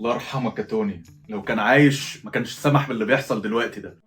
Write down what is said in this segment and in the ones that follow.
الله يرحمك يا توني، لو كان عايش ما كانش سمح باللي بيحصل دلوقتي ده.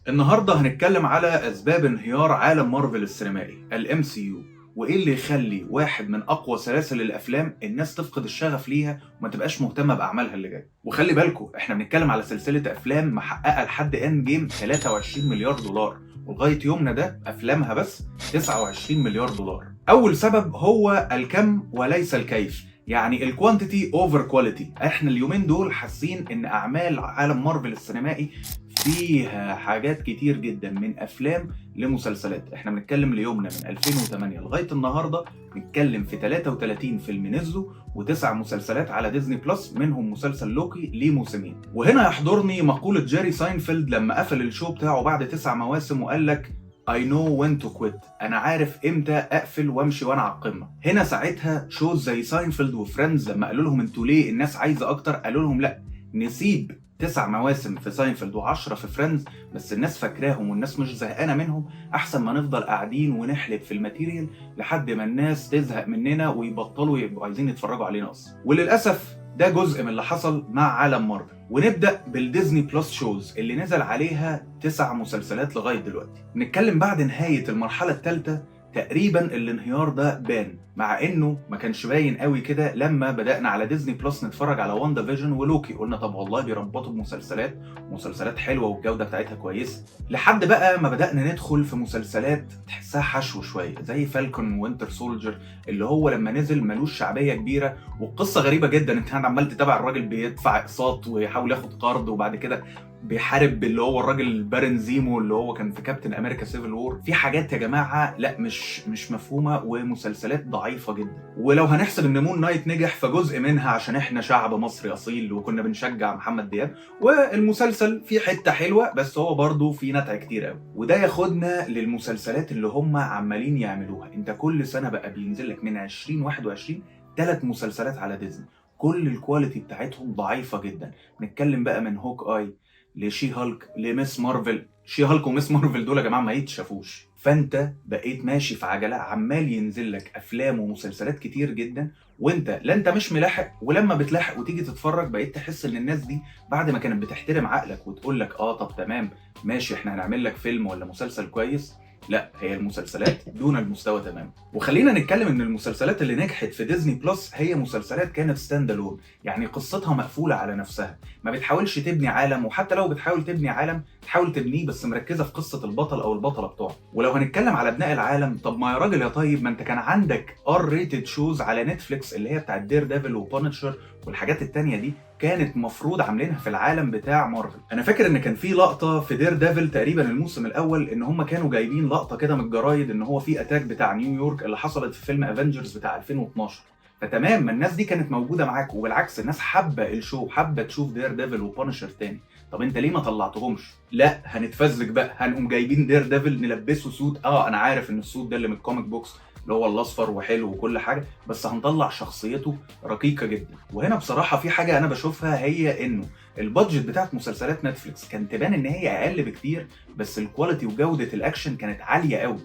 النهارده هنتكلم على اسباب انهيار عالم مارفل السينمائي الام سي يو، وايه اللي يخلي واحد من اقوى سلاسل الافلام الناس تفقد الشغف ليها وما تبقاش مهتمه باعمالها اللي جايه. وخلي بالكم احنا بنتكلم على سلسله افلام محققه لحد اند جيم 23 مليار دولار، ولغايه يومنا ده افلامها بس 29 مليار دولار. اول سبب هو الكم وليس الكيف، يعني الكوانتيتي اوفر كواليتي. احنا اليومين دول حاسين ان اعمال عالم مارفل السينمائي فيها حاجات كتير جدا، من افلام لمسلسلات. احنا بنتكلم ليومنا من 2008 لغايه النهارده بنتكلم في 33 فيلم نزلوا وتسع مسلسلات على ديزني بلس، منهم مسلسل لوكي ليه موسمين. وهنا يحضرني مقوله جيري ساينفيلد لما قفل الشو بتاعه بعد 9 مواسم وقال لك I know when to quit. أنا عارف إمتى أقفل وأمشي وأنا على القمة. هنا ساعتها شوز زي ساينفيلد وفريندز لما قالوا لهم أنتوا ليه الناس عايزة أكتر، قالوا لهم لأ، نسيب 9 مواسم في ساينفيلد و10 في فريندز بس الناس فاكراهم والناس مش زهقانة منهم، أحسن ما نفضل قاعدين ونحلب في الماتيريال لحد ما الناس تزهق مننا ويبطلوا يبقوا عايزين يتفرجوا علينا أصلا. وللأسف ده جزء من اللي حصل مع عالم مارفل. ونبدأ بالديزني بلس شوز اللي نزل عليها 9 مسلسلات لغاية دلوقتي. نتكلم بعد نهاية المرحلة الثالثة تقريبا الانهيار ده بان، مع انه ما كانش باين قوي كده لما بدأنا على ديزني بلس نتفرج على واندا فيجن ولوكي. قلنا طب والله بيربطوا بمسلسلات حلوة والجودة بتاعتها كويسة، لحد بقى ما بدأنا ندخل في مسلسلات تحسها حشو شوية زي فالكون وينتر سولجر، اللي هو لما نزل ملوش شعبية كبيرة والقصة غريبة جدا. انت عمال تتابع الراجل بيدفع اقساط ويحاول ياخد قرض وبعد كده بيحارب اللي هو الراجل بارن زيمو اللي هو كان في كابتن امريكا سيفل وور. في حاجات يا جماعه لا مش مفهومه ومسلسلات ضعيفه جدا. ولو هنحسب ان مون نايت نجح فجزء منها عشان احنا شعب مصري اصيل وكنا بنشجع محمد دياب، والمسلسل فيه حته حلوه بس هو برضه فيه نتع كتير قوي. وده ياخدنا للمسلسلات اللي هم عمالين يعملوها. انت كل سنه بقى بينزل لك من 2021 3 مسلسلات على ديزني، كل الكواليتي بتاعتهم ضعيفه جدا. نتكلم بقى من هوك اي لشي هالك لميس مارفل. شي هالك وميس مارفل دول يا جماعه ما يتشافوش. فانت بقيت ماشي في عجله، عمال ينزل لك افلام ومسلسلات كتير جدا وانت لا انت مش ملاحق، ولما بتلاحق وتيجي تتفرج بقيت تحس ان الناس دي بعد ما كانت بتحترم عقلك وتقول لك اه طب تمام ماشي احنا هنعمل لك فيلم ولا مسلسل كويس، لا هي المسلسلات دون المستوى تماما. وخلينا نتكلم ان المسلسلات اللي نجحت في ديزني بلس هي مسلسلات كانت ستاند الون، يعني قصتها مقفوله على نفسها، ما بتحاولش تبني عالم، وحتى لو بتحاول تبني عالم تحاول تبنيه بس مركزه في قصه البطل او البطله بتوعه. ولو هنتكلم على بناء العالم، طب ما يا راجل يا طيب ما انت كان عندك ار ريتد شوز على نتفليكس اللي هي بتاعت دير ديفل وبانشر والحاجات التانية دي كانت مفروض عاملينها في العالم بتاع مارفل. انا فاكر ان كان في لقطه في دير ديفل تقريبا الموسم الاول ان هم كانوا جايبين لقطه كده من الجرايد ان هو في اتاك بتاع نيويورك اللي حصلت في فيلم افنجرز بتاع 2012. فتمام ما الناس دي كانت موجوده معاك، وبالعكس الناس حابه الشو، حابه تشوف دير ديفل وبانشر تاني. طب انت ليه ما طلعتهمش؟ لا هنتفزلك بقى، هنقوم جايبين دير ديفل نلبسه سوت. انا عارف ان السوت ده اللي من الكوميك بوكس اللي هو الاصفر وحلو وكل حاجه، بس هنطلع شخصيته رقيقه جدا. وهنا بصراحه في حاجه انا بشوفها، هي انه البادجت بتاعت مسلسلات نتفليكس كان تبان ان هي اقل بكتير بس الكواليتي وجوده الاكشن كانت عاليه قوي،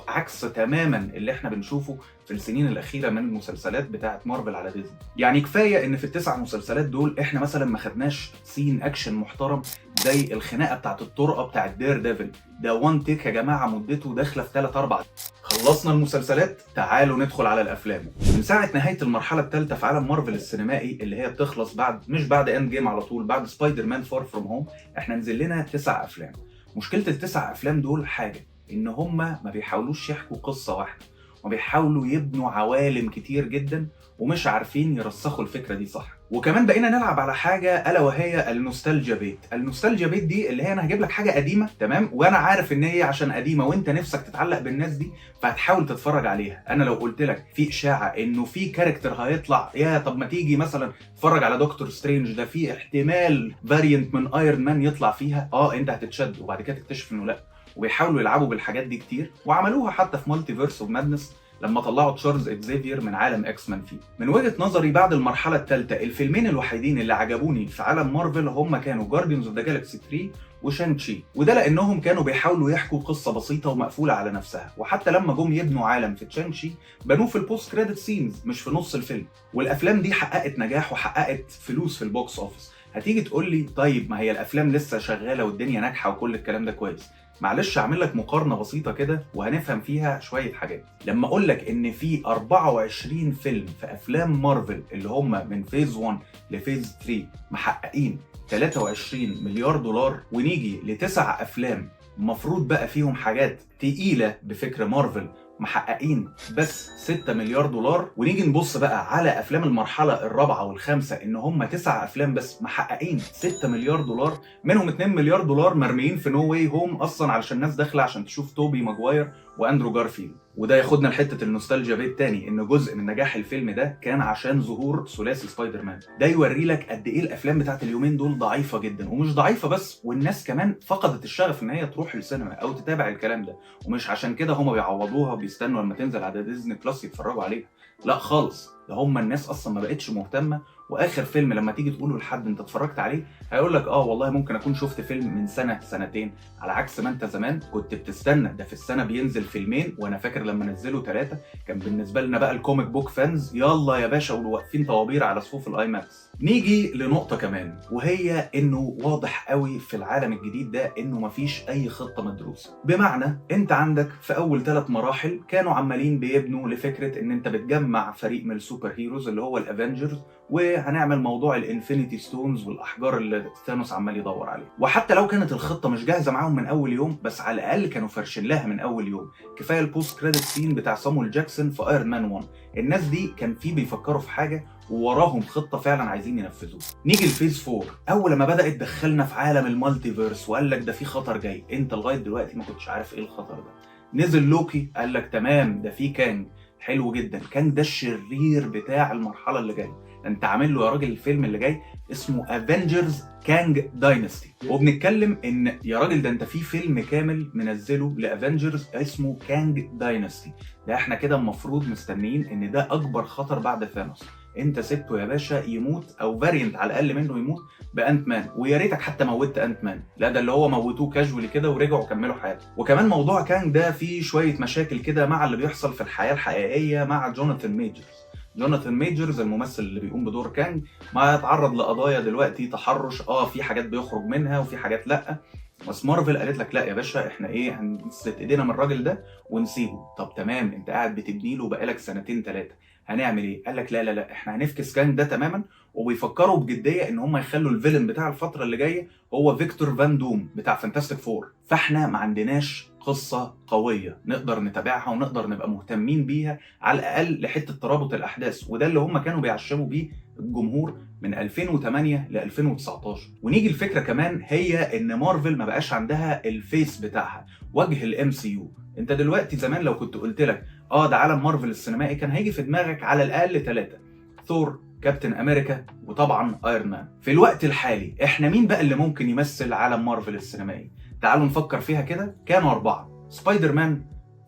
عكس تماما اللي احنا بنشوفه في السنين الاخيره من المسلسلات بتاعت مارفل على ديزني. يعني كفايه ان في ال9 مسلسلات دول احنا مثلا ما خدناش سين اكشن محترم زي الخناقه بتاعت الطرقه بتاعت دير ديفل. ده وان تيك يا جماعه مدته داخله في 3 4. خلصنا المسلسلات، تعالوا ندخل على الافلام. من ساعه نهايه المرحله الثالثه في عالم مارفل السينمائي اللي هي بتخلص مش بعد اند جيم على طول، بعد سبايدر مان فار فروم هوم، احنا نزل لنا 9 افلام. مشكله ال9 افلام دول حاجه ان هم ما بيحاولوش يحكوا قصه واحده، وبيحاولوا يبنوا عوالم كتير جدا ومش عارفين يرسخوا الفكره دي صح. وكمان بقينا نلعب على حاجه الا وهي النوستالجيا بيت. النوستالجيا بيت دي اللي هي انا هجيب لك حاجه قديمه تمام، وانا عارف ان هي عشان قديمه وانت نفسك تتعلق بالناس دي فهتحاول تتفرج عليها. انا لو قلت لك في اشاعه انه في كاركتر هيطلع، يا طب ما تيجي مثلا تتفرج على دكتور سترينج ده في احتمال فاريانت من ايرون مان يطلع فيها، انت هتتشد وبعد كده تكتشف انه لا. وبيحاولوا يلعبوا بالحاجات دي كتير، وعملوها حتى في مالتي فيرس اوف مادنس لما طلعوا تشارلز اكزيفير من عالم اكس مان فيه. من وجهه نظري بعد المرحله الثالثه الفيلمين الوحيدين اللي عجبوني في عالم مارفل هم كانوا جارديونز اوف ذا جالاكسي 3 وشانغ تشي، وده لانهم كانوا بيحاولوا يحكوا قصه بسيطه ومقفوله على نفسها. وحتى لما جم يبنوا عالم في شانغ تشي بنوه في البوست كريدت سينز مش في نص الفيلم. والافلام دي حققت نجاح وحققت فلوس في البوكس اوفيس. هتيجي تقول لي طيب ما هي الافلام لسه شغاله والدنيا ناجحه وكل الكلام ده كويس. معلش اعمل لك مقارنه بسيطه كده وهنفهم فيها شويه حاجات. لما اقول لك ان في 24 فيلم في افلام مارفل اللي هم من فيز 1 لفيز 3 محققين 23 مليار دولار، ونيجي لتسع افلام المفروض بقى فيهم حاجات تقيله بفكر مارفل محققين بس 6 مليار دولار، ونيجي نبص بقى على افلام المرحله الرابعه والخامسه ان هم 9 افلام بس محققين 6 مليار دولار، منهم 2 مليار دولار مرميين في نو واي هوم اصلا علشان الناس داخله عشان تشوف توبي ماجواير واندرو جارفيلد. وده ياخدنا لحته النوستالجيا بيت تاني، ان جزء من نجاح الفيلم ده كان عشان ظهور ثلاثي سبايدر مان. ده يوري لك قد ايه الافلام بتاعت اليومين دول ضعيفه جدا، ومش ضعيفه بس، والناس كمان فقدت الشغف ان هي تروح السينما او تتابع الكلام ده. ومش عشان كده هم بيعوضوها وبيستنوا لما تنزل على ديزني بلس يتفرجوا عليها، لا خالص، ده هم الناس اصلا ما بقتش مهتمه. واخر فيلم لما تيجي تقوله لحد انت اتفرجت عليه هيقول لك اه والله ممكن اكون شفت فيلم من سنه سنتين، على عكس ما انت زمان كنت بتستنى ده في السنه بينزل فيلمين. وانا فاكر لما نزلوا 3 كان بالنسبه لنا بقى الكوميك بوك فانز يلا يا باشا واقفين طوابير على صفوف الاي ماكس. نيجي لنقطه كمان، وهي انه واضح قوي في العالم الجديد ده انه مفيش اي خطه مدروسه. بمعنى انت عندك في اول 3 مراحل كانوا عمالين بيبنوا لفكره ان انت بتجمع فريق من السوبر هيروز اللي هو الافنجرز، وهنعمل موضوع الانفينيتي ستونز والاحجار اللي ثانوس عمال يدور عليها. وحتى لو كانت الخطه مش جاهزه معاهم من اول يوم، بس على الاقل كانوا فرشين لها من اول يوم. كفايه البوست كريدت سين بتاع سامويل جاكسون في ايرون مان 1. الناس دي كان في بيفكروا في حاجه ووراهم خطه فعلا عايزين ينفذوها. نيجي لفيز 4، اول ما بدات تدخلنا في عالم المالتيفيرس وقال لك ده في خطر جاي، انت لغايه دلوقتي ما كنتش عارف ايه الخطر ده. نزل لوكي قال لك تمام ده في كانج، حلو جدا، كانج ده الشرير بتاع المرحله اللي جايه، انت عامل له يا راجل الفيلم اللي جاي اسمه افنجرز كانج داينستي. وبنتكلم ان يا راجل ده انت في فيلم كامل منزله لافنجرز اسمه كانج داينستي. ده احنا كده المفروض مستنيين ان ده اكبر خطر بعد ثانوس. انت سبته يا باشا يموت او فارينت على الاقل منه يموت بانت مان، ويا ريتك حتى موتت انت مان، لا ده اللي هو موتوه كاجولي كده ورجعوا كملوا حياتهم. وكمان موضوع كانج ده فيه شويه مشاكل كده مع اللي بيحصل في الحياه الحقيقيه مع جوناثان ميجرز. جوناثان ميجرز الممثل اللي بيقوم بدور كانج ما يتعرض لقضايا دلوقتي تحرش، في حاجات بيخرج منها وفي حاجات لا، بس مارفل قالت لك لا يا باشا احنا هنسلت ايدينا من الراجل ده ونسيبه. طب تمام، انت قاعد بتبني له بقالك 2 3 هنعمل ايه؟ قال لك لا لا لا احنا هنفكس كانج ده تماما. وبيفكروا بجديه ان هم يخلوا الفيلن بتاع الفتره اللي جايه هو فيكتور فان دوم بتاع فانتاستيك فور. فاحنا ما عندناش قصه قويه نقدر نتابعها ونقدر نبقى مهتمين بيها على الاقل لحته ترابط الاحداث، وده اللي هم كانوا بيعشموا بيه الجمهور من 2008 ل 2019. ونيجي الفكره كمان هي ان مارفل ما بقاش عندها الفيس بتاعها، وجه الام سي يو. انت دلوقتي زمان لو كنت قلت لك ده عالم مارفل السينمائي كان هيجي في دماغك على الاقل 3: ثور، كابتن امريكا، وطبعا ايرون مان. في الوقت الحالي احنا مين بقى اللي ممكن يمثل عالم مارفل السينمائي؟ تعالوا نفكر فيها كده، كانوا 4: سبايدر مان،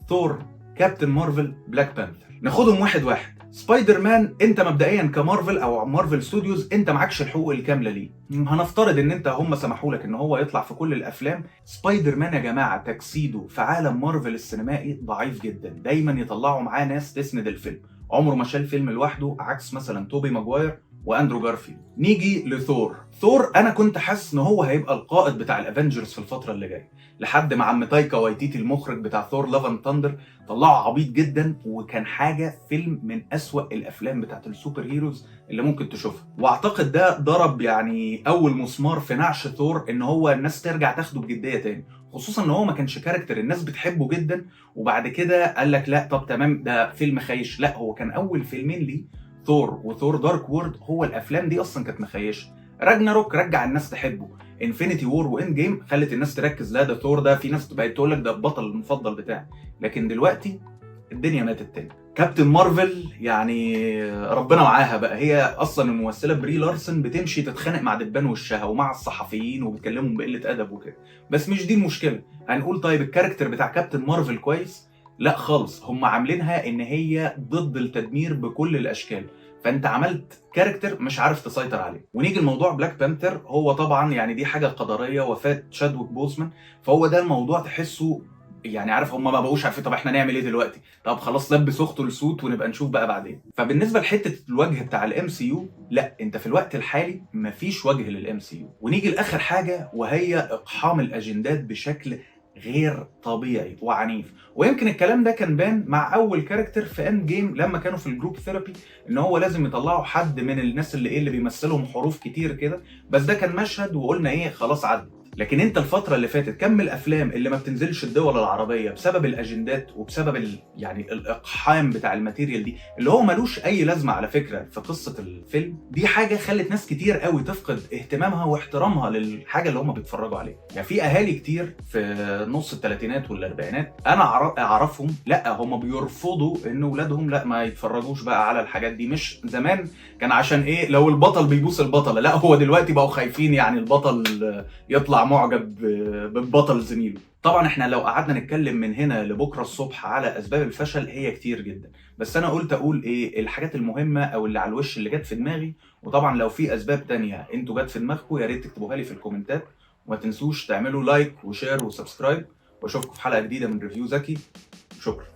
ثور، كابتن مارفل، بلاك بانثر. ناخدهم واحد واحد. سبايدر مان انت مبدئيا كمارفل او مارفل ستوديوز انت معكش الحقوق الكامله ليه. هنفترض ان انت هم سمحوا لك ان هو يطلع في كل الافلام. سبايدر مان يا جماعه تجسيده في عالم مارفل السينمائي ضعيف جدا، دايما يطلعوا معاه ناس تسند الفيلم، عمره ما شال فيلم لوحده عكس مثلا توبي ماجواير واندرو جارفيلد. نيجي لثور. ثور انا كنت حاسس ان هو هيبقى القائد بتاع الافنجرز في الفتره اللي جايه، لحد ما عم تايكا وايتيتي المخرج بتاع ثور لاف اند ثاندر طلعه عبيط جدا، وكان حاجه فيلم من اسوأ الافلام بتاعت السوبر هيروز اللي ممكن تشوفها. واعتقد ده ضرب يعني اول مسمار في نعش ثور ان هو الناس ترجع تاخده بجديه تاني، خصوصا ان هو ما كانش كاركتر الناس بتحبه جدا وبعد كده قال لك لا طب تمام ده فيلم خايش. لا هو كان اول فيلمين ليه ثور وثور دارك وورد هو الافلام دي اصلا كانت مخيشه. راجناروك رجع الناس تحبه، انفينيتي وور واند جيم خلت الناس تركز لا ده ثور ده في ناس بقت تقول لك ده البطل المفضل بتاعي. لكن دلوقتي الدنيا ماتت تاني. كابتن مارفل يعني ربنا معاها بقى، هي اصلا الممثله بري لارسن بتمشي تتخانق مع دبان وشها ومع الصحفيين وبتكلمهم بقله ادب وكده، بس مش دي المشكله. هنقول طيب الكاركتر بتاع كابتن مارفل كويس؟ لا خالص، هم عاملينها ان هي ضد التدمير بكل الاشكال. فانت عملت كاركتر مش عارف تسيطر عليه. ونيجي لموضوع بلاك بانثر، هو طبعا يعني دي حاجه قدريه، وفاه شادويك بوزمان، فهو ده الموضوع تحسه يعني عارف هم ما بقوش عارفين طب احنا نعمل ايه دلوقتي، طب خلاص لبس اخته السوت ونبقى نشوف بقى بعدين. فبالنسبه لحته الوجه بتاع الام سي يو، لا انت في الوقت الحالي مفيش وجه للام سي يو. ونيجي لاخر حاجه وهي اقحام الاجندات بشكل غير طبيعي وعنيف. ويمكن الكلام ده كان بان مع اول كاركتر في اند جيم لما كانوا في الجروب ثيرابي، ان هو لازم يطلعوا حد من الناس اللي اللي بيمثلهم حروف كتير كده، بس ده كان مشهد وقلنا ايه خلاص عدى. لكن انت الفتره اللي فاتت كم الافلام اللي ما بتنزلش الدول العربيه بسبب الاجندات وبسبب يعني الاقحام بتاع الماتيريال دي اللي هو ملوش اي لازمه على فكره في قصه الفيلم. دي حاجه خلت ناس كتير قوي تفقد اهتمامها واحترامها للحاجه اللي هم بيتفرجوا عليها. يعني في اهالي كتير في نص الثلاثينات والاربعينات انا اعرفهم لا هم بيرفضوا ان اولادهم لا ما يتفرجوش بقى على الحاجات دي. مش زمان كان عشان ايه لو البطل بيبوس البطله، لا هو دلوقتي بقوا خايفين يعني البطل يطلع معجب بالبطل زميله. طبعا احنا لو قعدنا نتكلم من هنا لبكره الصبح على اسباب الفشل هي كتير جدا، بس انا قلت اقول ايه الحاجات المهمه او اللي على الوش اللي جت في دماغي. وطبعا لو في اسباب تانية انتوا جت في دماغكم يا ريت تكتبوها لي في الكومنتات، وما تنسوش تعملوا لايك وشير وسبسكرايب، واشوفكم في حلقه جديده من ريفيو ذكي. شكرا.